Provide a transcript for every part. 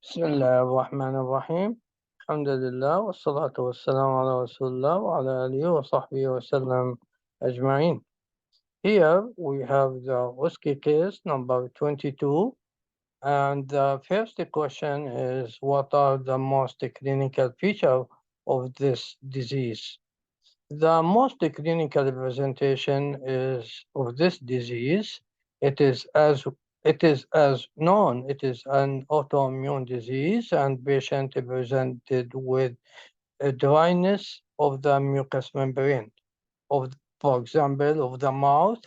بسم الله الرحمن الرحيم الحمد لله والصلاة والسلام على رسول الله وعلى آله وصحبه وسلم أجمعين. Here we have the OSCE case number 22, and the first question is, what are the most clinical features of this disease? The most clinical presentation is of this disease. It is as known, it is an autoimmune disease, and patient presented with a dryness of the mucous membrane of, for example, of the mouth,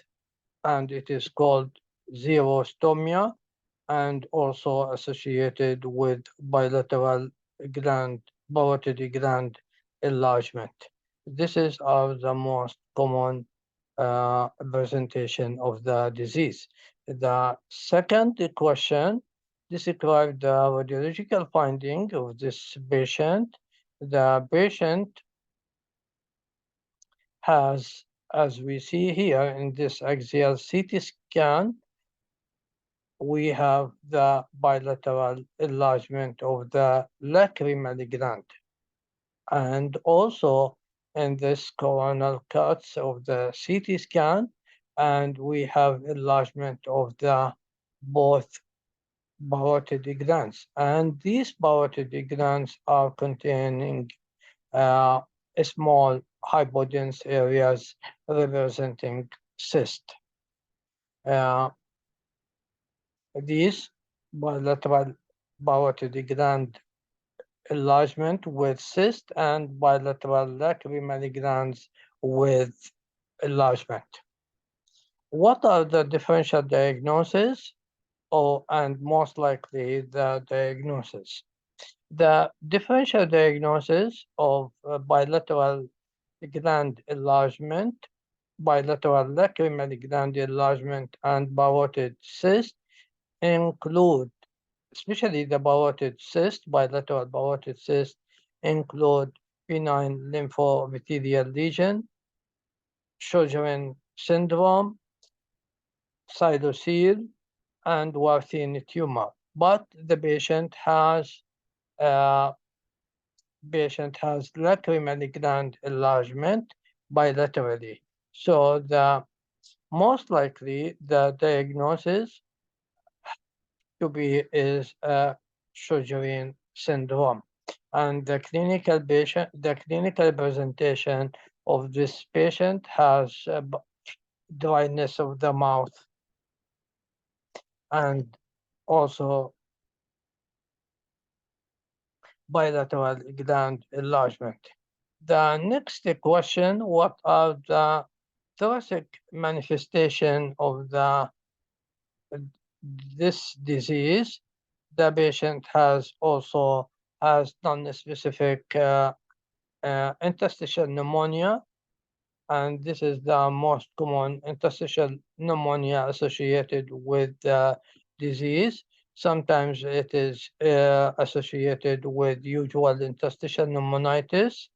and it is called xerostomia, and also associated with bilateral parotid gland enlargement. This is the most common presentation of the disease. The second question describes the radiological finding of this patient. The patient has, as we see here in this axial CT scan, we have the bilateral enlargement of the lacrimal gland. And also in this coronal cuts of the CT scan, and we have enlargement of the both parotid glands. And these parotid glands are containing small hypodense areas representing cyst. These bilateral parotid gland enlargement with cyst and bilateral lacrimal glands with enlargement. What are the differential diagnoses? And most likely the diagnosis. The differential diagnosis of bilateral gland enlargement, bilateral lacrimal gland enlargement, and parotid cyst include, especially the parotid cyst, bilateral parotid cyst, include benign lymphoepithelial lesion, Sjögren syndrome, pseudocele, and Warthin tumor. But the patient has lacrimal gland enlargement bilaterally. So the most likely the diagnosis to be is Sjögren syndrome, and the clinical presentation of this patient has dryness of the mouth and also bilateral gland enlargement. The next question: what are the thoracic manifestation of this disease? The patient has non-specific interstitial pneumonia, and this is the most common interstitial pneumonia associated with the disease. Sometimes it is associated with usual interstitial pneumonitis,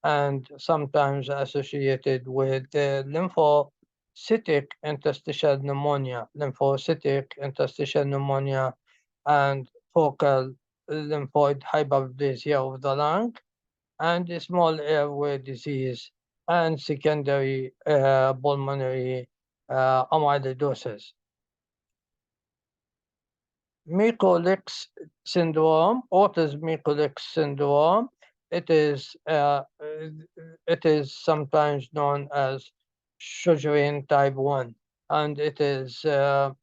and sometimes associated with lymphocytic interstitial pneumonia, and focal lymphoid hyperplasia of the lung, and small airway disease, and secondary pulmonary amyloidosis. Mikulicz syndrome, Mikulicz syndrome, it is sometimes known as Sjögren type 1, and it is the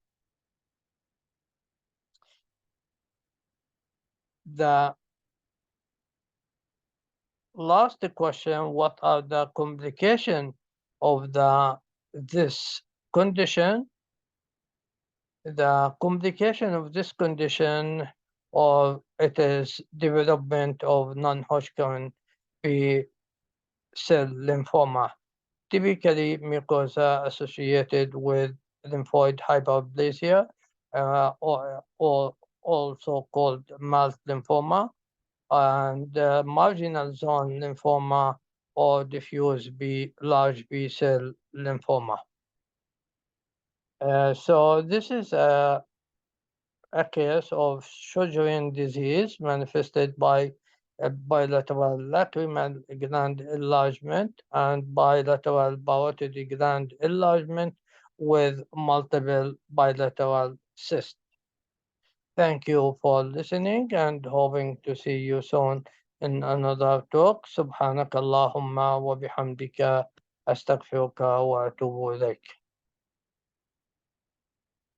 last question: what are the complications of this condition? The complication of this condition, or it is development of non-Hodgkin B-cell lymphoma, typically mucosa associated with lymphoid hyperplasia, or also called malt lymphoma, and marginal zone lymphoma, or diffuse large B-cell lymphoma. So this is a a case of Sjögren disease manifested by a bilateral lacrimal gland enlargement and bilateral parotid gland enlargement with multiple bilateral cysts. Thank you for listening and hoping to see you soon in another talk. سبحانك اللهم وبحمدك أستغفرك وأتوب إليك.